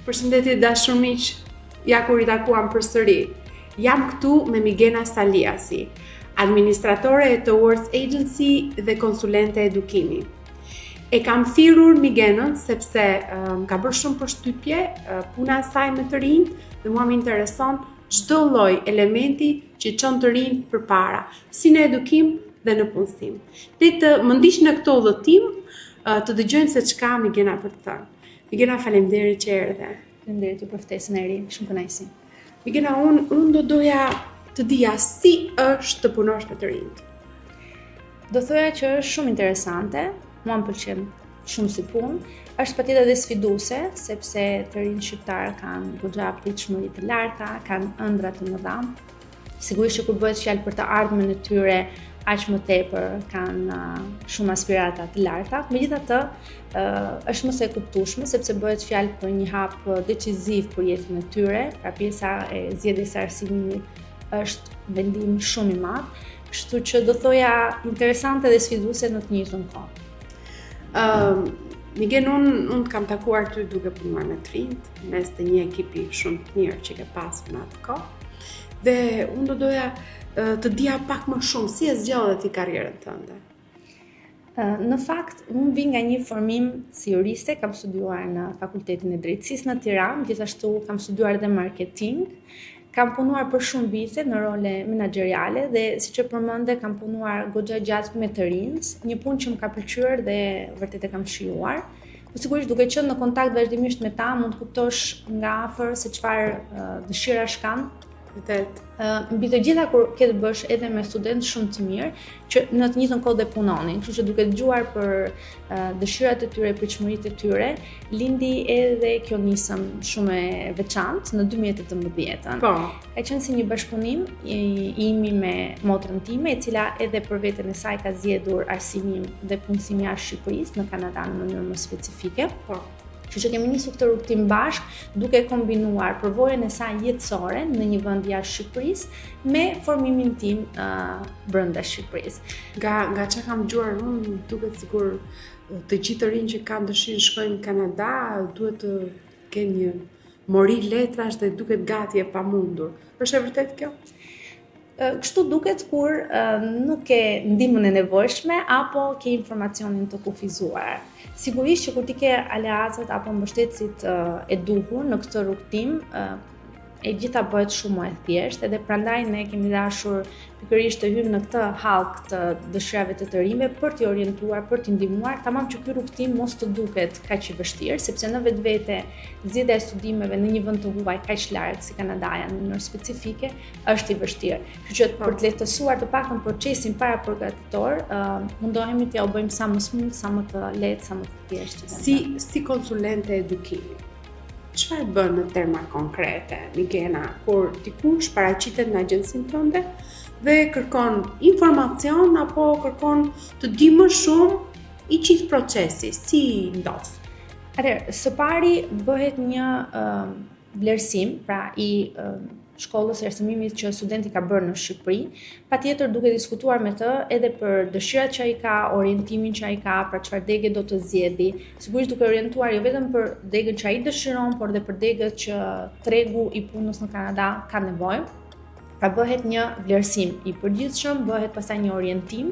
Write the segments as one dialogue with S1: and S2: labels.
S1: Përshëndetje dashur miq, ja kur i takuam përsëri. Jam këtu me Migena Saliasi, administratore e Towards Agency dhe konsulente edukimi. E kam thirrur Migenën sepse ka bërë shumë përshtypje puna e saj me të rinjt dhe mua më intereson çdo lloj elementi që çon të rinjt përpara, si në edukim dhe në punësim. Dhe të më ndiq në këtë udhëtim të dëgjojmë se çka Migena për të thënë. Migena, faleminderit që erdhe.
S2: Faleminderit për ftesën e ri, shumë kënaqësi.
S1: Migena, unë do doja të dija si është të punosh me të rinjt.
S2: Do thoya që është shumë interesante, mua më pëlqen shumë si punë, është patjetër dhe sfiduese, sepse të rinjt shqiptar kanë goxha pritshmëri të larta, kanë ëndra të mëdha. Sigurisht që kur bëhet fjalë për të ardhmen e tyre, aq më tepër kanë shumë aspirata të larta. Megjithatë, është mos e kuptueshme sepse bëhet fjalë për një hap deciziv për jetën e tyre, pra pjesa e zgjedhjes së arsimit është vendim shumë i madh, kështu që do thoja interesante dhe sfiduese në të njëjtën kohë.
S1: Migen, unë kam takuar ty duke punuar me të rinjt, mes të një ekipi shumë të mirë që ke pasur në atë kohë. Dhe unë do doja të dija pak më shumë si e zgjodhe ti karrierën tënde.
S2: Në fakt, unë vi nga një formim si juriste, kam studiuar në Fakultetin e Drejtësisë në Tiranë, gjithashtu kam studiuar edhe marketing. Kam punuar për shumë vite në role menaxheriale dhe siç e përmende kam punuar goxha gjatë me të rinjt, një punë që më ka pëlqyer dhe vërtet e kam shijuar. Po sigurisht duke qenë në kontakt vazhdimisht me ta, mund të kuptosh nga afër se çfarë dëshirash kanë. Mbi të gjitha kur ke të bësh edhe me studentë shumë të mirë që në të njëjtën kohë dhe punonin, kështu që duke dëgjuar për dëshirat e tyre, pritshmëritë e tyre, lindi edhe kjo nisëm shumë e veçantë në 2018.
S1: Po.
S2: Ka qenë si një bashkëpunim imi me motrën time, e cila edhe për veten e saj ka zgjedhur arsimin dhe punësim jashtë Shqipërisë në Kanada në mënyrë më specifike.
S1: Po.
S2: Kështu që kemi nisur këtë rrugtim bashkë duke kombinuar përvojën e saj jetësore në një vend jashtë Shqipërisë me formimin tim brenda Shqipërisë.
S1: Nga çka kam dëgjuar unë, duket sikur të gjithë të rinj që kanë dëshirë shkojnë në Kanada duhet të kenë një mori letrash dhe duket gati e pamundur. Është e vërtet kjo?
S2: Kështu duket kur nuk ke ndihmën e nevojshme apo ke informacionin të kufizuar. Sigurisht që kur ti ke aleatët apo mbështetësit e duhur në këtë rrugtim, e gjitha bëhet shumë më e thjeshtë, edhe prandaj ne kemi dashur pikërisht të hyjmë në këtë hallk të dëshirave të të rinjve për t'i orientuar, për t'i ndihmuar, tamam që ky rrugtim mos të duket kaq i vështirë, sepse në vetvete zgjedhja e studimeve në një vend të huaj kaq larg si Kanadaja në mënyrë specifike është i vështirë. Kështu që për të lehtësuar të paktën procesin paraprogatitor, mundohemi t'ja u bëjmë sa më smooth, sa më të lehtë, sa më të thjeshtë.
S1: Si konsulente edukimi, çfarë bën në terma konkrete, Migena, kur dikush paraqitet në agjencinë tënde dhe kërkon informacion apo kërkon të di më shumë i gjithë procesi, si ndodh?
S2: Atëherë, së pari bëhet një vlerësim, pra i shkollës së arsimimit që studenti ka bërë në Shqipëri, patjetër duke diskutuar me të edhe për dëshirat që ai ka, orientimin që ai ka, pra çfarë degë do të zgjedhë, sigurisht duke orientuar jo vetëm për degën që ai dëshiron, por edhe për degët që tregu i punës në Kanada ka nevojë. Pra bëhet një vlerësim i përgjithshëm, bëhet pastaj një orientim,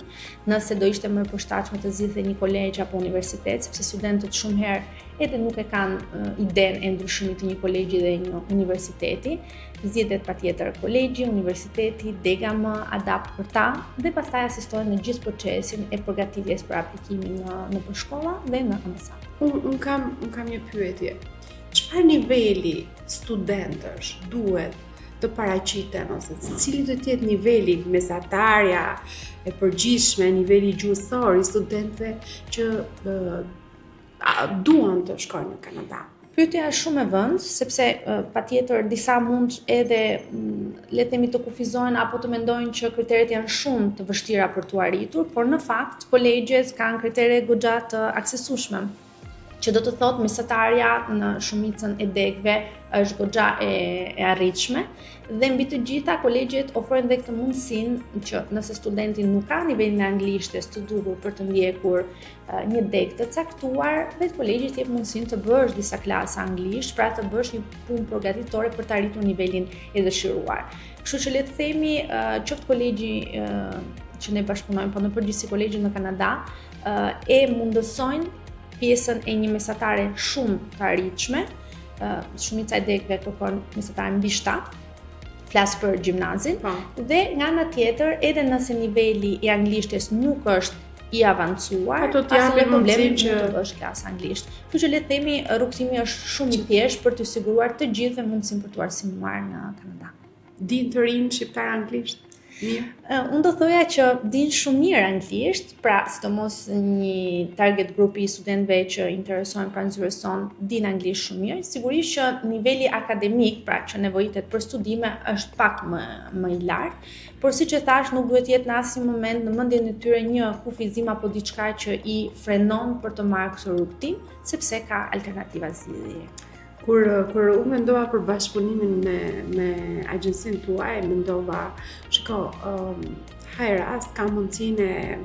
S2: nëse do ishte më e përshtatshme të zgjidhte një kolegj apo universitet, sepse studentët shumë herë edhe nuk e kanë idenë e ndryshimit të një kolegji dhe një universiteti. Zgjedhet patjetër kolegji, universiteti, dega më adapt për ta dhe pastaj asistohen në gjithë procesin e përgatitjes për aplikimin në shkolla dhe në ambasadë.
S1: Unë kam një pyetje. Çfarë niveli studentësh duhet të paraqiten ose cili do të jetë niveli mesatarja e përgjithshme, niveli gjuhësor i studentëve që duan të shkojnë në Kanada?
S2: Pyetja është shumë e vënd, sepse patjetër disa mund edhe le të themi të kufizohen apo të mendojnë që kriteret janë shumë të vështira për t'u arritur, por në fakt kolegjet kanë kritere goxha të aksesueshme që do të thotë mesatarja në shumicën e degëve është goxha e arritshme dhe mbi të gjitha kolegjet ofrojnë dhe këtë mundësinë që nëse studenti nuk ka nivelin e anglishtes të duhur për të ndjekur një degë të caktuar, vetë kolegji jep mundësinë të bësh disa klasa anglisht, pra të bësh një punë përgatitore për të arritur nivelin e dëshiruar. Kështu që le të themi qoftë kolegji që ne bashkëpunojmë, po në përgjithësi kolegjit në Kanada e mundësojnë pjesën e një mesatare shumë të arritshme, shumica e degëve kërkon mesatare mbi 7, flas për gjimnazin, dhe nga ana tjetër, edhe nëse niveli i anglishtes nuk është i avancuar, pastaj problemin që të bësh klasë anglisht. Kështu që le të themi rrugtimi është shumë i thjeshtë për të siguruar të gjithëve mundësinë për të arsimuar në Kanada.
S1: Din të rinë shqiptar anglisht?
S2: Unë do thoja që din shumë mirë anglisht, pra sidomos një target grupi i studentëve që interesojnë pranësyrës tonë din anglisht shumë mirë. Sigurisht që niveli akademik, pra që nevojitet për studime, është pak më i lartë, por siç e thash, nuk duhet jetë në asnjë moment në mendjen e tyre një kufizim apo diçka që i frenon për të marrë këtë rrugtim, sepse ka alternativa zgjidhje.
S1: Kur unë mendova për bashkëpunimin me agjencinë tuaj, mendova, shiko, haj rast ka mundësinë e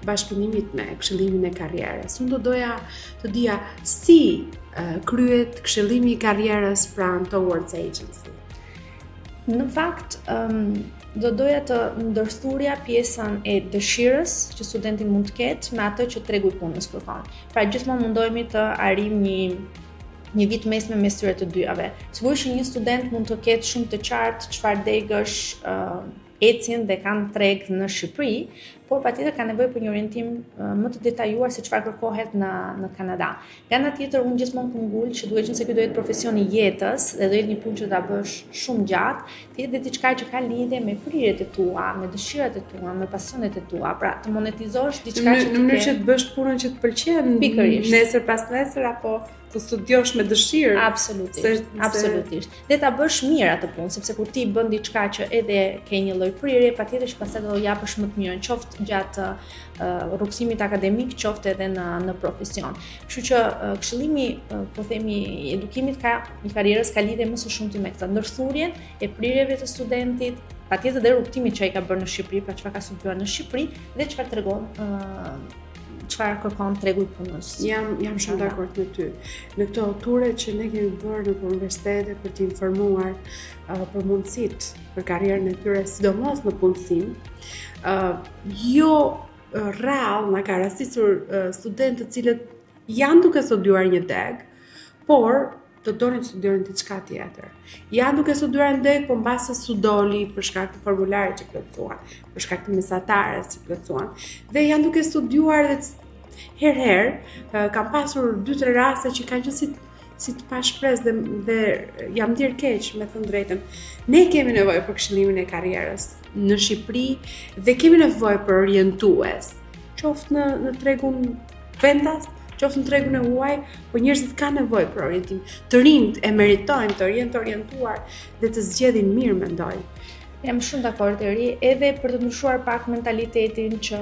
S1: bashkëpunimit me këshillimin e karrierës. Unë do doja të dija si kryhet këshillimi i karrierës pranë Towards Agency.
S2: Në fakt, do doja të ndërthurja pjesën e dëshirës që studenti mund të ketë me atë që tregu i punës kërkon. Pra gjithmonë mundohemi të arrijmë një vit mesme mes tyre të dyjave. Sigurisht që një student mund të ketë shumë të qartë çfarë degësh ecin dhe kanë treg në Shqipëri, por patjetër ka nevojë për një orientim më të detajuar se çfarë kërkohet në Kanada. Nga ana tjetër, unë gjithmonë kungul që duhet që ky do jetë profesioni i jetës dhe do jetë një punë që ta bësh shumë gjatë, të jetë diçka që ka lidhje me prirjet e tua, me dëshirat e tua, me pasionet e tua, pra të monetizosh diçka që
S1: në mënyrë që të bësh punën që të pëlqen, nesër pas nesër apo të studiosh me dëshirë.
S2: Absolutisht. Dhe ta bësh mirë atë punë, sepse kur ti bën diçka që edhe ke një lloj prirje, patjetër që pastaj do japësh më të mirën, qoftë gjatë rrugësimit akademik, qoftë edhe në profesion. Kështu që këshillimi, po themi, i edukimit i karrierës ka lidhje më së shumti me këtë ndërthurjen e prirjeve të studentit, patjetër dhe rrugtimit që ai ka bërë në Shqipëri, pra çfarë ka studiuar në Shqipëri dhe çfarë tregon çfarë kërkon tregu i punës.
S1: Jam shumë dakord me ty. Në këto ture që ne kemi bërë në universitete për të informuar për mundësitë për karrierën e tyre, sidomos në punësim, jo rrallë na ka rastisur studentë të cilët janë duke studiuar një deg, por të donin të studiojnë diçka tjetër. Janë duke studiuar në deg, por mbase sudoli për shkak të formularit që plotësuan, për shkak të mesatares që plotësuan, dhe janë duke studiuar dhe herë kam pasur 2-3 raste që kanë qenë si të pashpresë dhe jam ndirë keq, me thënë drejtën. Ne kemi nevojë për këshillimin e karrierës në Shqipëri dhe kemi nevojë për orientues, qoftë në tregun vendas, qoftë në tregun e huaj, por njerëzit kanë nevojë për orientim. Të rinjt e meritojnë të jenë të orientuar dhe të zgjedhin mirë, mendoj.
S2: Jam shumë dakord Eri, edhe për të ndryshuar pak mentalitetin që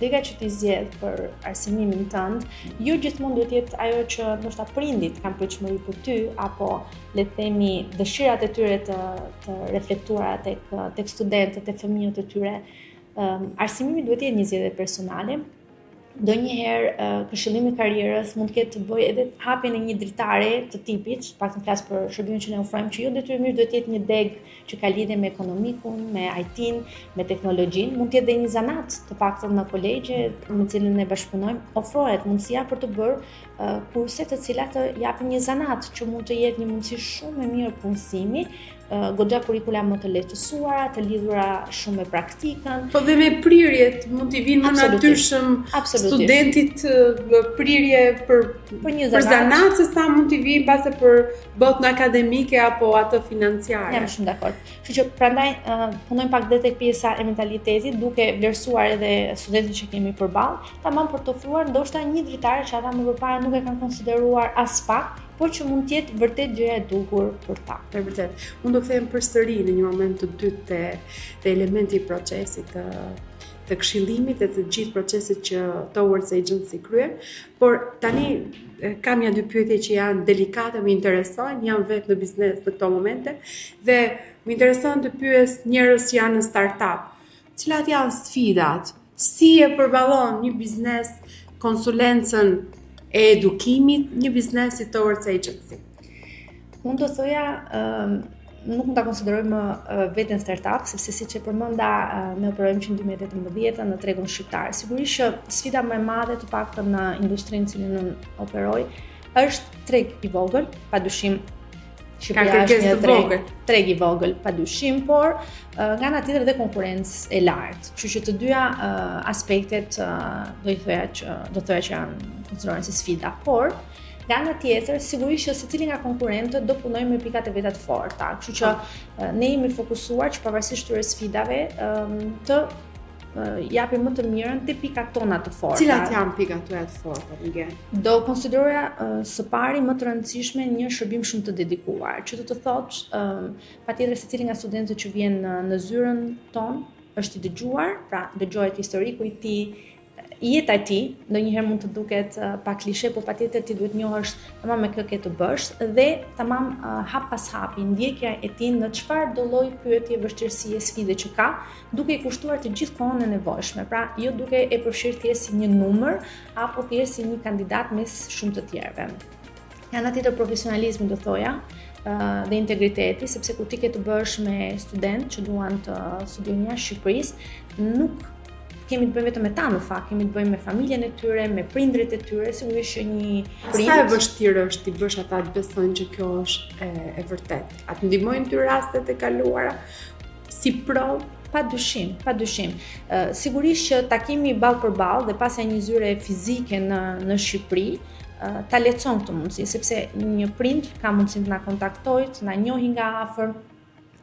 S2: dega që ti zgjedh për arsimimin tënd, jo gjithmonë duhet të jetë ajo që ndoshta prindit kanë pritshmëri për ty, apo le të themi dëshirat e tyre të reflektuara tek studentët e fëmijët e tyre. Arsimimi duhet të jetë një zgjedhje personale. Ndonjëherë këshillimi i karrierës mund të ketë të bëjë edhe hapjen e një dritare të tipit, pak të flas për shërbimin që ne ofrojmë, që jo detyrimisht duhet të jetë një deg që ka lidhje me ekonomikun, me IT-n, me teknologjinë, mund të jetë edhe një zanat, të paktën në kolegje me cilën ne bashkëpunojmë, ofrohet mundësia për të bërë kurse të cilat të japin një zanat që mund të jetë një mundësi shumë e mirë punësimi, goxha kurrikula më të lehtësuara, të lidhura shumë me praktikën.
S1: Po dhe me prirjet mund t'i vinë më natyrshëm studentit prirje për një zanat, se sa mund t'i vinë pase për botën akademike apo atë financiare.
S2: Jam shumë dakord. Kështu që prandaj punojmë pak dhe tek pjesa e mentalitetit, duke vlerësuar edhe studentin që kemi përballë, tamam për të ofruar ndoshta një dritare që ata më përpara nuk e kanë konsideruar as pak, por që mund të jetë vërtet gjëja e duhur për ta.
S1: Është vërtet. Unë do kthehem përsëri në një moment të dytë te elementi i procesit të të këshillimit e të gjithë procesit që Towards Agency krye, por tani kam ja dy pyetje që janë delikate, më interesojnë, jam vetë në biznes në këto momente dhe më intereson të pyes njerëz që janë në startup. Cilat janë sfidat? Si e përballon një biznes konsulencën e edukimit, një biznes si Towards Agency?
S2: Unë do thoja, nuk më ta konsideroj më veten startup, sepse siç e përmenda, ne operojmë që në 2018 në tregun shqiptar. Sigurisht që sfida më e madhe të paktën në industrinë në cilën unë operoj është treg i vogël, padyshim Shqipëria është një treg i vogël, padyshim, por nga ana tjetër dhe konkurrencë e lartë. Kështu që të dyja aspektet do thoya që janë konsiderohen si sfida, por nga ana tjetër, sigurisht që secili nga konkurrentët do punojë me pikat e veta të forta. Kështu që ne jemi fokusuar që pavarësisht këtyre sfidave të japim më të mirën te pikat tona të forta.
S1: Cilat janë pikat tuaja të forta, Miguel?
S2: Do konsideroja së pari më të rëndësishme një shërbim shumë të dedikuar, që do të thotë patjetër secili nga studentët që vjen në zyrën tonë është i dëgjuar, pra dëgohet historiku i tij, jeta e tij, ndonjëherë mund të duket pak klishe, por patjetër ti duhet njohësh tamam me kë ke të bësh dhe tamam hap pas hapi ndjekja e tij në çfarë do lloj pyetje, vështirësie, sfide që ka, duke i kushtuar të gjithë kohën e nevojshme. Pra, jo duke e përfshirë thjesht si një numër apo thjesht si një kandidat mes shumë të tjerëve. Nga ana tjetër profesionalizmi do thoja, dhe integriteti, sepse kur ti ke të bësh me studentë që duan të studiojnë jashtë Shqipërisë, nuk kemi të bëjmë vetëm me ta në fakt, kemi të bëjmë me familjen e tyre, me prindrit e tyre, sigurisht që një prind. Sa
S1: e vështirë është ti bësh ata të besojnë që kjo është e vërtet? A të ndihmojnë ty rastet e kaluara si provë?
S2: Padyshim. Sigurisht që takimi ballë për ballë dhe pasja një zyre fizike në Shqipëri ta lehtëson këtë mundësi, sepse një prind ka mundësinë të na kontaktojë, të na njohë nga afër,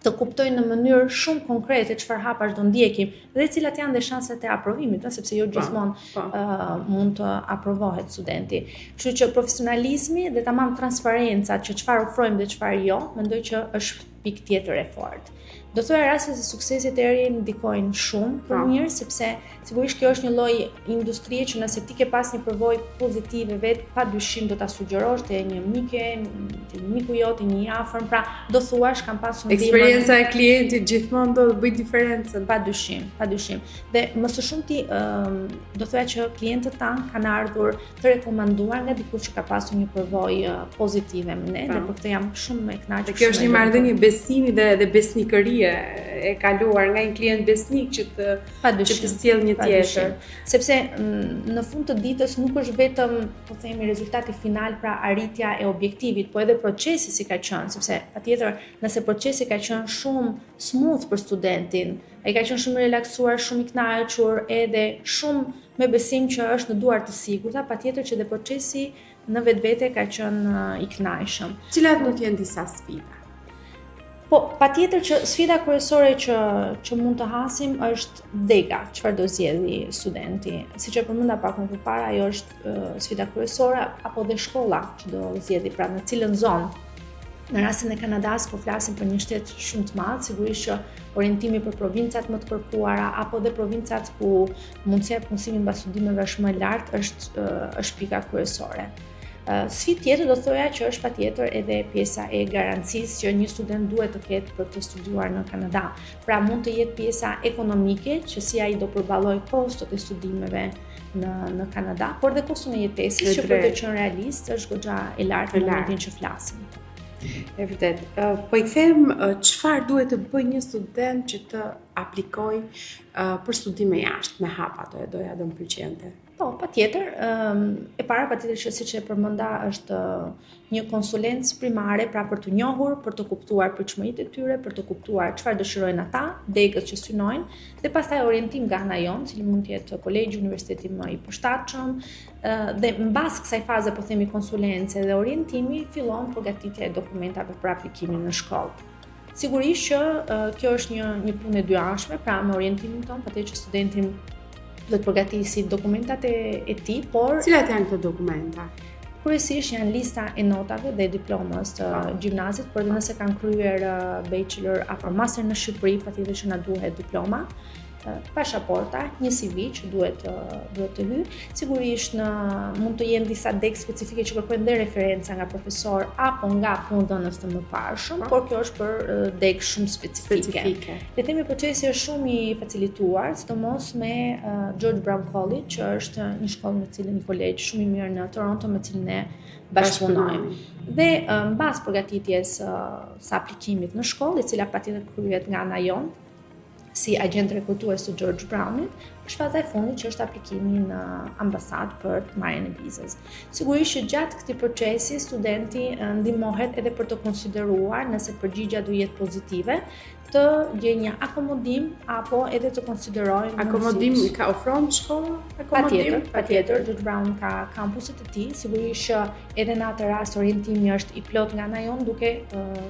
S2: të kuptojnë në mënyrë shumë konkrete çfarë hapash do ndjekim dhe cilat janë dhe shanset e aprovimit, sepse jo gjithmonë mund të aprovohet studenti. Kështu që profesionalizmi dhe tamam transparenca që çfarë ofrojmë dhe çfarë jo, mendoj që është pikë tjetër e fortë. Do thoya rastet e suksesit e ri ndikojnë shumë për mirë, sepse sigurisht kjo është një lloj industrie që nëse ti ke pas një përvojë pozitive vet, padyshim do ta sugjerosh te një mike, te një miku jot, një i afërm, pra do thuash kam pasur ndihmë.
S1: Eksperjenca e klientit gjithmonë do të bëj diferencën.
S2: Padyshim. Dhe më së shumti do thoya që klientët tanë kanë ardhur të rekomanduar nga dikush që ka pasur një përvojë pozitive me ne, dhe për këtë jam shumë e kënaqur.
S1: Kjo është një marrëdhënie besimi dhe besnikërie e kaluar nga një klient besnik që të sjell një tjetër.
S2: Sepse në fund të ditës nuk është vetëm, po themi, rezultati final, pra arritja e objektivit, po edhe procesi si ka qenë, sepse patjetër nëse procesi ka qenë shumë smooth për studentin, ai ka qenë shumë relaksuar, shumë i kënaqur, edhe shumë me besim që është në duar të sigurta, patjetër që dhe procesi në vetvete ka qenë i kënaqshëm.
S1: Cilat do të jenë disa sfida?
S2: Po, patjetër që sfida kryesore që mund të hasim është dega, çfarë do zgjedhë studenti. Siç e përmenda pak më përpara, ajo është sfida kryesore, apo dhe shkolla që do zgjedhë, pra në cilën zonë. Në rastin e Kanadas, po flasim për një shtet shumë të madh, sigurisht që orientimi për provincat më të kërkuara apo dhe provincat ku mundësia e punësimit mbas studimeve është më e lartë është pika kryesore. Sfidë tjetër do thoya që është patjetër edhe pjesa e garancisë që një student duhet të ketë për të studiuar në Kanada. Pra mund të jetë pjesa ekonomike, që si ai do përballojë kostot e studimeve në Kanada, por dhe koston e jetesës që për të qenë realist është goxha e lartë në momentin që flasim.
S1: E vërtet. Po i them çfarë duhet të bëjë një student që të aplikojë për studime jashtë me hap ato e doja do më pëlqente.
S2: Po, patjetër, e para patjetër që siç e përmenda është një konsulencë primare, pra për të njohur, për të kuptuar përçmëritë e tyre, për të kuptuar çfarë dëshirojnë ata, degët që synojnë, dhe pastaj orientim nga ana jonë, cili mund të jetë kolegji, universiteti më i përshtatshëm, dhe mbas kësaj faze, po themi, konsulence dhe orientimi, fillon përgatitja e dokumentave për aplikimin në shkollë. Sigurisht që kjo është një punë e dyanshme, pra me orientimin tonë, patjetër që studentin do të përgatisi dokumentat e tij, por
S1: cilat janë këto dokumenta?
S2: Kryesisht janë lista e notave dhe diplomës të gjimnazit, por edhe nëse kanë kryer bachelor apo master në Shqipëri, patjetër që na duhet diploma. pasaporta, një CV që duhet të hyjë. Sigurisht mund të jenë disa deg specifike që kërkojnë dhe referenca nga profesor apo nga punëdhënës të mëparshëm, por kjo është për deg shumë specifike. Le të themi procesi është shumë i facilituar, sidomos me George Brown College, që është një shkollë me cilën një kolegj shumë i mirë në Toronto me cilën ne bashkëpunojmë. Dhe mbas përgatitjes së aplikimit në shkollë, e cila patjetër kryhet nga ana jonë si agent rekrutues të George Brownit, është faza e fundit që është aplikimi në ambasadë për marrjen e vizës. Sigurisht që gjatë këtij procesi studenti ndihmohet edhe për të konsideruar nëse përgjigjja do jetë pozitive, të gjejë një akomodim apo edhe të konsiderojë
S1: akomodim ka ofron shkolla?
S2: Patjetër, George Brown ka kampuset e tij, sigurisht që edhe në atë rast orientimi është i plot nga ana jonë, duke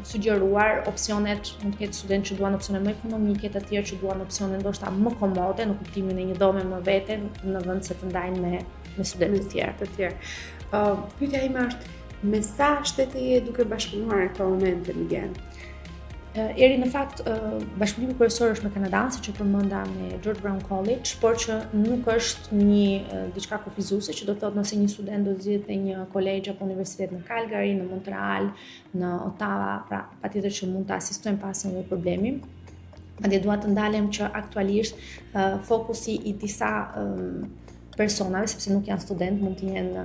S2: sugjeruar opsionet, mund të ketë student që duan opsione më ekonomike, të tjerë që duan opsione ndoshta më komode, në kuptimin e një dhome më vete, në vend se të ndajnë me studentë të tjerë.
S1: Pyetja ime është, me sa shtete je duke bashkëpunuar në këtë moment, Miguel?
S2: Eri në fakt bashkëpunimi kryesor është me Kanadan, siç e përmenda me George Brown College, por që nuk është një diçka kufizuese, që do të thotë nëse një student do zgjidhet në një kolegj apo universitet në Calgary, në Montreal, në Ottawa, pra patjetër që mund të asistojmë pas një problemi. Madje dua të ndalem që aktualisht fokusi i disa personave, sepse nuk janë student, mund të jenë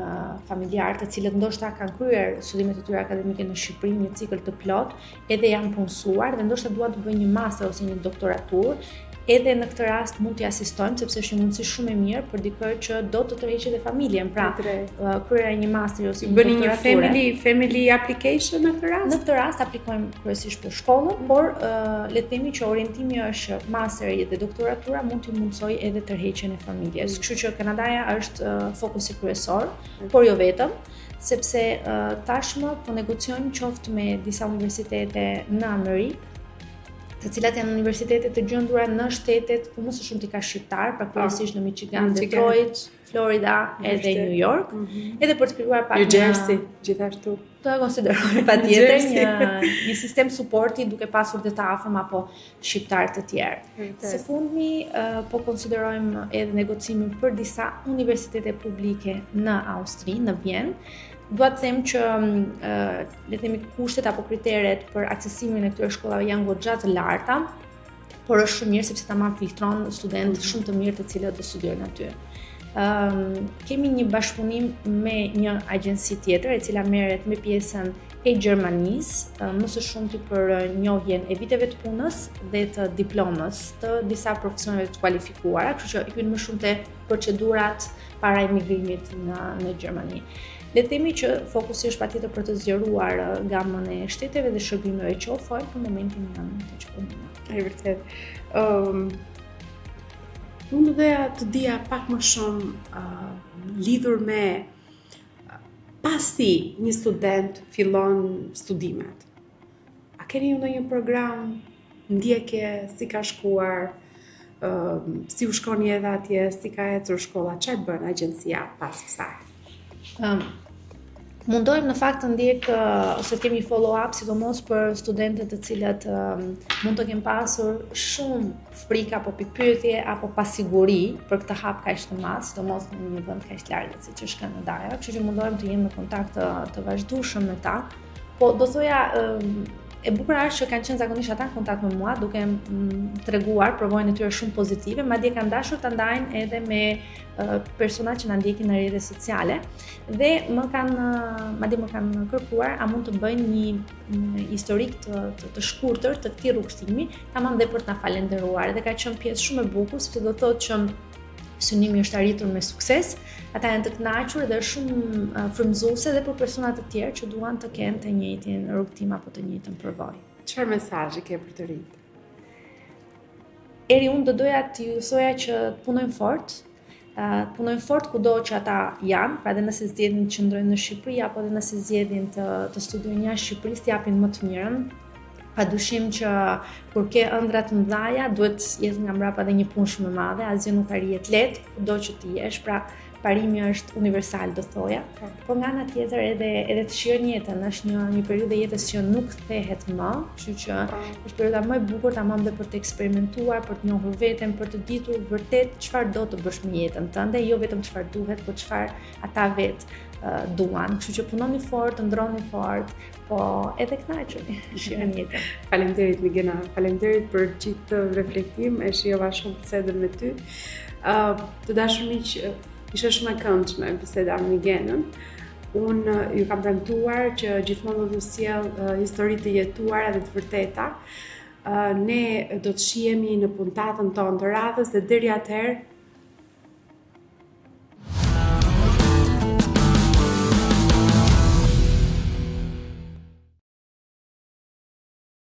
S2: familjarë të cilët ndoshta kanë kryer studimet e tyre akademike në Shqipëri, një cikël të plot, edhe janë punësuar dhe ndoshta duan të bëjnë një master ose një doktoraturë. Edhe në këtë rast mund t'i asistojmë, sepse është një mundësi shumë e mirë për dikë që do të tërheqë dhe familjen. Pra, kryerja një master ose një doktoraturë.
S1: Bëni një family application në këtë rast?
S2: Në këtë rast aplikojmë kryesisht për shkollën, por le të themi që orientimi është masteri dhe doktoratura mund t'i mundsojë edhe tërheqjen e familjes. Kështu që Kanadaja është fokusi kryesor, por jo vetëm, sepse tashmë po negociojmë qoftë me disa universitete në Amerikë, të cilat janë universitete të gjendura në shtetet ku më së shumti ka shqiptar, pra kryesisht në Michigan, Detroit, Florida edhe New York, edhe për të krijuar pak
S1: New Jersey, gjithashtu.
S2: Të konsiderojmë patjetër një sistem suporti duke pasur dhe të afërm apo shqiptar të tjerë. Së fundmi po konsiderojmë edhe negocimin për disa universitete publike në Austri, në Vjenë. Dua të them që le të themi kushtet apo kriteret për aksesimin e këtyre shkollave janë goxha të larta, por është shumë mirë sepse tamam filtron studentë shumë të mirë të cilët do studiojnë aty. Kemi një bashkëpunim me një agjenci tjetër e cila merret me pjesën e Gjermanisë, më së shumti për njohjen e viteve të punës dhe të diplomës të disa profesioneve të kualifikuara, kështu që i hyn më shumë te procedurat para emigrimit në Gjermani. Le të themi që fokusi është patjetër për të zgjeruar gamën e shteteve dhe shërbimeve që ofrojnë, për momentin janë të çfarë.
S1: Është vërtet. Unë doja të dija pak më shumë lidhur me pasi një student fillon studimet. A keni ju ndonjë program ndjekje si ka shkuar, si u shkoni edhe atje, si ka ecur shkolla, çfarë bën agjencia pas kësaj?
S2: Mundohem në fakt të ndjek ose të kemi follow-up, sidomos për studentët të cilët mund të kenë pasur shumë frikë apo pikpyetje apo pasiguri për këtë hap kaq të madh, sidomos në një vend kaq të larg siç është Kanadaja, kështu që mundohem të jem në kontakt të vazhdueshëm me ta. Po do thoja e bukur është që kanë qenë zakonisht ata në kontakt me mua, duke treguar provojën e tyre shumë pozitive, madje kanë dashur ta ndajnë edhe me persona që na ndjekin në rrjetet sociale dhe më kanë kërkuar a mund të bëjnë një historik të shkurtër të këtij rrugëtimi, tamam dhe për të na falendëruar. Dhe ka qenë pjesë shumë e bukur, sepse do thotë që synimi është arritur me sukses, ata janë të kënaqur dhe shumë frymëzuese edhe për persona të tjerë që duan të kenë të njëjtin rrugëtim apo të njëjtën përvojë.
S1: Çfarë mesazhi ke për të rinjt?
S2: Eri, unë do doja t'ju thoja që punojnë fort kudo që ata janë, pra edhe nëse zgjedhin të qëndrojnë në Shqipëri apo edhe nëse zgjedhin të studiojnë jashtë Shqipërisë, të japin më të mirën. Padyshim që kur ke ëndra të mëdha, duhet jesh nga mbrapa dhe një punë shumë e madhe, asgjë nuk arrihet lehtë, kudo që ti jesh, pra parimi është universal, do thoja. Po nga ana tjetër edhe të shijon jetën, është një periudhë jetës që nuk kthehet më, kështu që është periudha më e bukur tamam dhe për të eksperimentuar, për të njohur veten, për të ditur vërtet çfarë do të bësh me jetën tënde, jo vetëm çfarë duhet, por çfarë ata duan. Kështu që punoni fort, ndroni fort, po edhe kënaqeni, shihoni jetën.
S1: Faleminderit Migena, faleminderit për gjithë reflektim, e shijova shumë bisedën me ty. Të dashur miq, ishte shumë e këndshme biseda me Migenën. Unë ju kam premtuar që gjithmonë do t'ju sjell histori të jetuara dhe të vërteta. Ne do të shihemi në puntatën tonë të radhës dhe deri atëherë